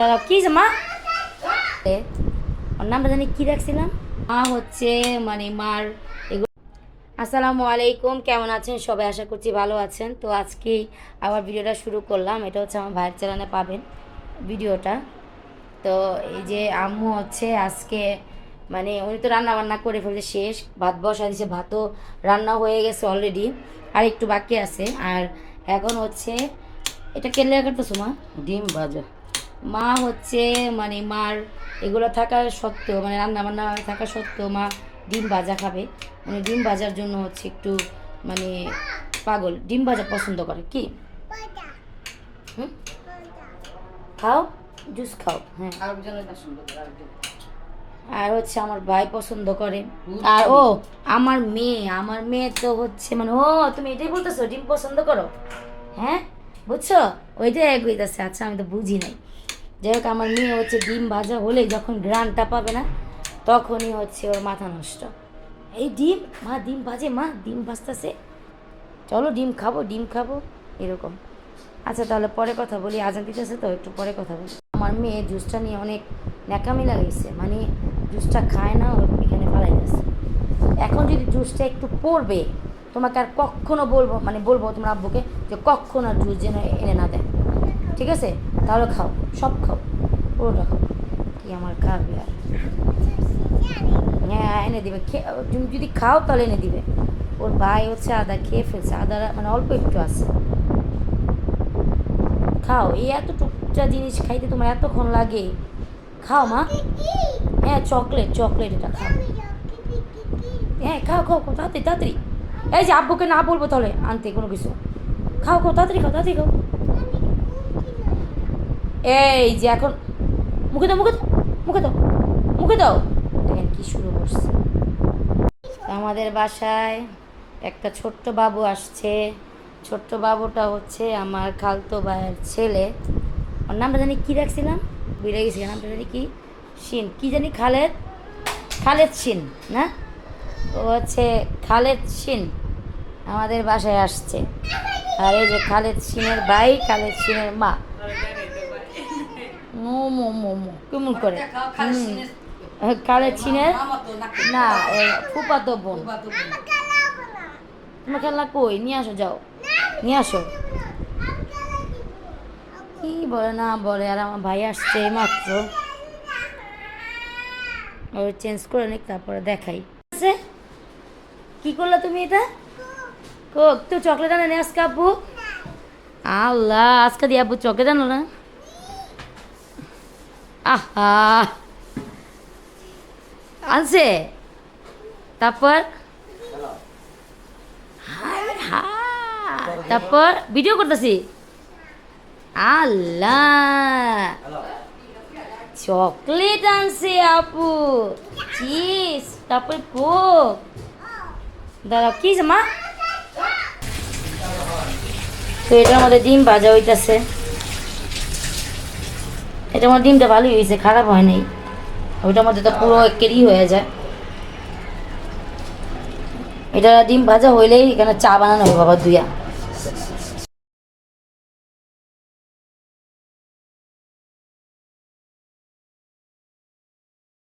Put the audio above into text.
কি মা ওর নামটা জানি কি রাখছিলাম মা হচ্ছে মানে মার এগুলো। আসসালামু আলাইকুম, কেমন আছেন সবাই? আশা করছি ভালো আছেন। তো আজকেই আবার ভিডিওটা শুরু করলাম। এটা হচ্ছে আমার ভাইয়ের চ্যানেলে পাবেন ভিডিওটা। তো এই যে আম্মু হচ্ছে আজকে মানে উনি তো রান্না বান্না করে ফেলে শেষ, ভাত বসা দিয়েছে, ভাতও রান্না হয়ে গেছে অলরেডি, আর একটু বাকি আছে। আর এখন হচ্ছে এটা কেলে করতেছো মা? ডিম ভাজা। মা হচ্ছে মানে মার এগুলো থাকা সত্ত্বেও, মানে রান্না বান্না থাকা সত্ত্বেও মা ডিম ভাজা খাবে। মানে ডিম ভাজার জন্য হচ্ছে একটু মানে পাগল, ডিম ভাজা পছন্দ করে। কি হুম খাও, জুস খাও। হ্যাঁ, আর হচ্ছে আমার ভাই পছন্দ করে। আর ও আমার মেয়ে তো হচ্ছে মানে ও তুমি এটাই বলতেছো ডিম পছন্দ করো? হ্যাঁ বুঝছো, ওইটাই এক হইতেছে। আচ্ছা আমি তো বুঝি নাই। যাই হোক, আমার মেয়ে হচ্ছে ডিম ভাজা হলেই যখন গ্রানটা পাবে না তখনই হচ্ছে ওর মাথা নষ্ট। এই ডিম মা, ডিম ভাজে মা, ডিম ভাজতেছে, চলো ডিম খাবো ডিম খাবো এরকম। আচ্ছা তাহলে পরে কথা বলি, আজান দিতেছে তো একটু পরে কথা বলি। আমার মেয়ে জুসটা নিয়ে অনেক ন্যাকামি লাগাইছে, মানে জুসটা খায় না, এখানে ফালাই গেছে। এখন যদি জুসটা একটু পড়বে তোমাকে আর কখনো বলবো তোমার আব্বুকে যে কখনো আর জুস যেন এনে না দেয়, ঠিক আছে? তাহলে খাও, সব খাও, পুরোটা খাও। কি আমার খাবে আর? হ্যাঁ এনে দিবে, তুমি যদি খাও তাহলে এনে দিবে। ওর ভাই হচ্ছে আদা খেয়ে ফেলছে, আদা মানে অল্প একটু আছে। খাও, এই এত টুকটা জিনিস খাইতে তোমার এতক্ষণ লাগে? খাও মা। হ্যাঁ চকলেট এটা খাও। হ্যাঁ খাও খাও খাও, তাড়াতাড়ি তাড়াতাড়ি। এই যে আব্বুকে না বলবো তাহলে আনতে কোনো কিছু। খাও খাও তাড়াতাড়ি খাও, তাড়াতাড়ি খাও। এই যে এখন মুখে দাও, মুখে দাও, মুখে দাও, মুখে দাও। দেখেন কি শুরু করছে। আমাদের বাসায় একটা ছোট্ট বাবু আসছে। ছোট্ট বাবুটা হচ্ছে আমার খালতো ভাইয়ের ছেলে। ওর নামটা জানি কি রাখছিলাম, বুঝে গেছি নামটা জানি কি, শিন কি জানি, খালেদ শিন না? ও হচ্ছে খালেদ শিন আমাদের বাসায় আসছে। আর এই যে খালেদ শিনের ভাই, খালেদ শিনের মা। মোমো মোমো কেমন করে? খালেদ শিনের না, ফুপাতো বোন। তোমার খেলনা কই? নিয়ে আসো, যাও নিয়ে আসো। কি বলে না বলে। আর আমার ভাই আসছে মাত্র, ওই চেঞ্জ করে নিক তারপরে দেখাই। কি করলো তুমি এটা? কোক তো চকলেট আনে আজকে আব্বু? আল্লাহ, আজকে দিয়ে আব্বু চকলেট আনো না? আহা আনছে। তারপর তারপর ভিডিও করতেছি। আল্লাহ, চকলেট আনছে আপু, চিজ, তারপর কোক। দাঁড়াও, কি মা? তো এটার মধ্যে ডিম ভাজা হইতেছে। এটার মধ্যে ডিমটা ভালোই হয়েছে, খারাপ হয় নাই। ওইটার মধ্যে তো পুরো কেরি হয়ে যায়। এটা ডিম ভাজা হইলেই এখানে চা বানানো হবে বাবা দুইয়া।